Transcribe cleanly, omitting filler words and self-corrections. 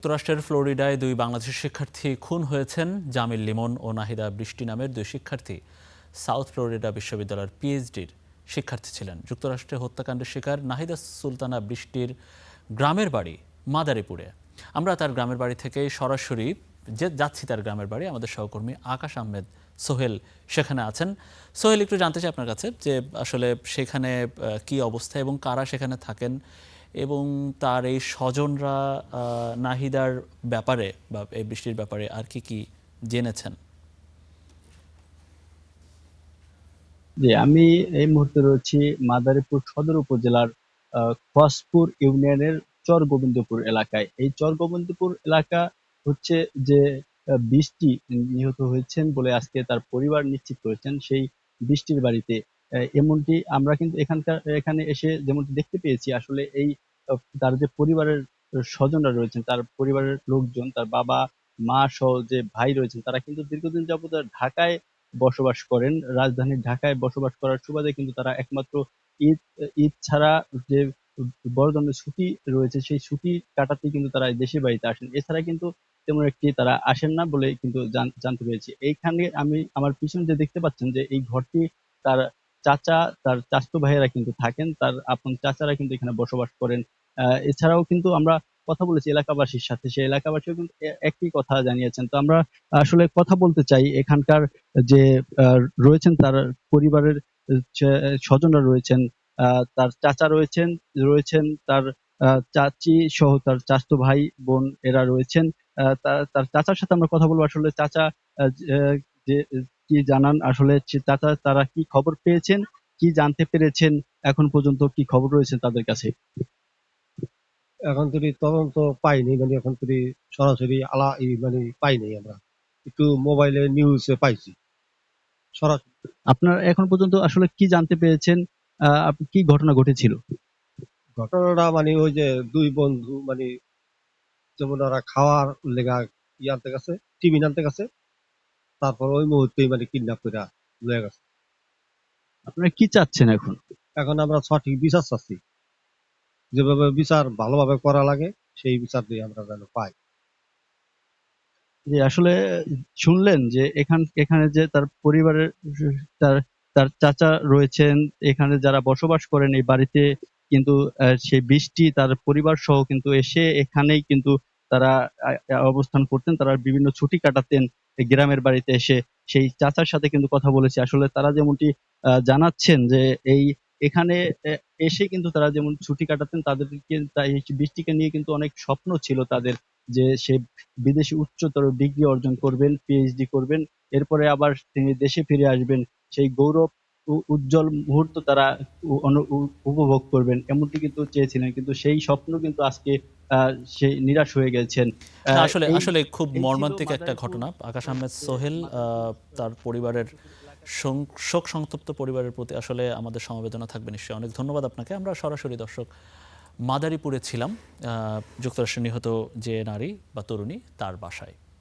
যুক্তরাষ্ট্রের ফ্লোরিডায় দুই বাংলাদেশি শিক্ষার্থী খুন হয়েছেন। জামিল লিমন ও নাহিদা বৃষ্টি নামের দুই শিক্ষার্থী সাউথ ফ্লোরিডা বিশ্ববিদ্যালয়ের পিএইচডির শিক্ষার্থী ছিলেন। যুক্তরাষ্ট্রে হত্যাকাণ্ডের শিকার নাহিদা সুলতানা বৃষ্টির গ্রামের বাড়ি মাদারীপুরে। আমরা তার গ্রামের বাড়ি থেকে সরাসরি যাচ্ছি তার গ্রামের বাড়ি। আমাদের সহকর্মী আকাশ আহমেদ সোহেল সেখানে আছেন। সোহেল, একটু জানতে চাই আপনার কাছে যে আসলে সেখানে কি অবস্থা এবং কারা সেখানে থাকেন এবং তার এই স্বজনরা নাহিদার ব্যাপারে বা এই বৃষ্টির ব্যাপারে আর কি কি জেনেছেন? জি, আমি এই মুহূর্তে রয়েছি মাদারীপুর সদর উপজেলার খোয়াজপুর ইউনিয়নের চর গোবিন্দপুর এলাকায়। এই চর গোবিন্দপুর এলাকা হচ্ছে যে বৃষ্টি নিহত হয়েছেন বলে আজকে তার পরিবার নিশ্চিত করেছেন সেই বৃষ্টির বাড়িতে। এমনটি আমরা কিন্তু এখানে এসে যেমনটি দেখতে পেয়েছি, আসলে এই তার যে পরিবারের স্বজনরা রয়েছেন, তার পরিবারের লোকজন, তার বাবা মা সহ যে ভাই রয়েছেন, তারা কিন্তু দীর্ঘদিন যাবত ঢাকায় বসবাস করেন। রাজধানী ঢাকায় বসবাস করার সুবাদে কিন্তু তারা একমাত্র ঈদ ঈদ ছাড়া যে বড় ধরনের ছুটি রয়েছে সেই ছুটি কাটাতে কিন্তু তারা দেশের বাড়িতে আসেন। এছাড়া কিন্তু তেমন একটি তারা আসেন না বলে কিন্তু জানতে পেরেছি। এইখানে আমি আমার পিছনে যে দেখতে পাচ্ছেন যে এই ঘরটি, তার চাচা, তার চাচাতো ভাইয়েরা কিন্তু থাকেন, তার আপন চাচারা কিন্তু এখানে বসবাস করেন। এছাড়াও কিন্তু আমরা কথা বলেছি এলাকাবাসীর সাথে, সেই এলাকাবাসীও কিন্তু একই কথা জানিয়েছেন। তো আমরা আসলে কথা বলতে চাই এখানকার যে রয়েছেন তার পরিবারের স্বজনরা রয়েছেন, তার চাচা রয়েছেন, তার চাচি সহ তার চাচাতো ভাই বোন এরা রয়েছেন। তার চাচার সাথে আমরা কথা বলবো। আসলে চাচা যে কি জানান, আসলে চাচা তারা কি খবর পেয়েছেন, কি জানতে পেরেছেন, এখন পর্যন্ত কি খবর রয়েছে তাদের কাছে? এখন তুই তদন্ত পাইনি, মানে এখন তুই সরাসরি মানে পাইনি। আমরা একটু মোবাইলে নিউজে পাইছি সরাসরি। আপনার এখন পর্যন্ত আসলে কি জানতে পেরেছেন? কি ঘটনা ঘটেছিল? ঘটনাটা মানে ওই যে দুই বন্ধু, মানে যেমন ওরা খাওয়ার লেগা আনতে গেছে, টিফিন আনতে গেছে, তারপর ওই মুহূর্তেই মানে কিডন্যাপ করে লয়ে গেছে। আপনারা কি চাচ্ছেন এখন? এখন আমরা সঠিক বিচার চাচ্ছি, যেভাবে বিচার ভালোভাবে করা লাগে সেই বিচার দিয়ে আমরা যেন পাই। যে আসলে শুনলেন যে এখানে যে তার পরিবারের তার তার চাচা রয়েছেন, এখানে যারা বসবাস করেন এই বাড়িতে, কিন্তু সেই বৃষ্টি তার পরিবার সহ কিন্তু এসে এখানেই কিন্তু তারা অবস্থান করতেন, তারা বিভিন্ন ছুটি কাটাতেন এই গ্রামের বাড়িতে এসে। সেই চাচার সাথে কিন্তু কথা বলেছি। আসলে তারা যেমনটি জানাচ্ছেন যে এই এখানে এসে কিন্তু তারা যেমন ছুটি কাটাতেন, তাদেরকে এই বৃষ্টিকে নিয়ে কিন্তু অনেক স্বপ্ন ছিল তাদের, যে সে বিদেশে উচ্চতর ডিগ্রি অর্জন করবেন, পিএইচডি করবেন, এরপরে আবার তিনি দেশে ফিরে আসবেন, সেই গৌরব উজ্জ্বল মুহূর্ত তারা উপভোগ করবেন, এমনটি কিন্তু চেয়েছিলেন। কিন্তু সেই স্বপ্ন কিন্তু আজকে সেই নিরাশ হয়ে গেছেন। না, আহ, আসলে এই আসলে খুব এই ছিল মর্মান্তিক একটা মাদারীপুর। ঘটনা। আকাশ আহমেদ যে সোহেল, মাদারীপুর তার পরিবারের শোক সন্তপ্ত পরিবারের প্রতি আসলে আমাদের সমবেদনা থাকবে নিশ্চয়ই। অনেক ধন্যবাদ আপনাকে। আমরা সরাসরি দর্শক মাদারীপুরে ছিলাম যুক্তরাষ্ট্রে নিহত যে নারী বা তরুণী তার বাসায়।